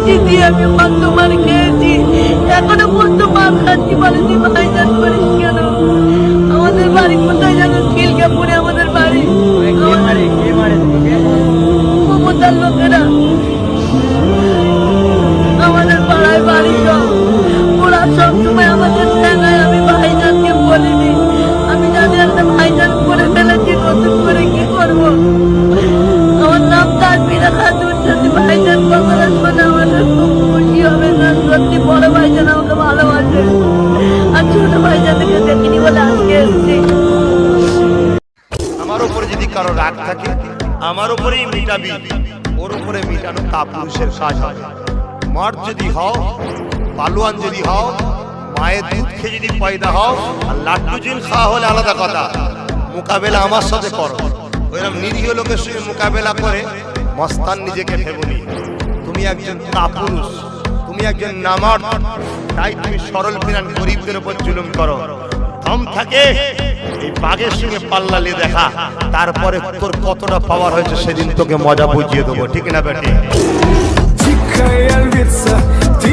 লাঠি দিয়ে আমি কতবার খেয়েছি, এখনো পর্যন্ত মা খাচ্ছি বলেছি ভাইজান করিস কেন? আমাদের বাড়ি কোথায় জানো? খিলকাপুরে আমাদের বাড়ি। মমতার লোকেরা আমাদের পাড়ায় বাড়ি সব, ওরা সবসময় আমাদের ঠেঙায়। আমি ভাইজানকে বলিনি, আমি জানি একটা ভাইজান করে ফেলেছি, নতুন করে কি করবো? আমার নাম তাজমিরা খাতুন, যদি ভাইজান কথাটা শোনে আমাদের খুব খুশি হবে। না সত্যি বড় ভাইজান আমাকে ভালোবাসে, আর ছোট ভাইজানকে দেখিনি বলে আজকে এসেছি। আমার উপরে যদি কারো রাগ থাকে আমার উপরেই মিটাবি, ওর উপরে মিটানো কাপুরুষের কাজ হয়। মর্দ যদি হও, পালোয়ান যদি হও, মায়ের দুধ খেয়ে যদি পয়দা হও, আর লাড্ডু জিন খাওয়া হলে আলাদা কথা। মোকাবেলা আমার সাথে করো। ওইরকম নিরীহ লোকের সঙ্গে মোকাবেলা করে মস্তান নিজেকে ভেবনি। তুমি একজন কাপুরুষ, তুমি একজন নামার, তাই তুমি সরল ফিরান গরিবদের উপর জুলুম করো। দম থাকে এই বাঘের সঙ্গে পাল্লা নিয়ে দেখা, তারপরে তোর কতটা পাওয়ার হয়েছে সেদিন তোকে মজা বুঝিয়ে দেবো, ঠিক না বেটি? Тихая львица, ты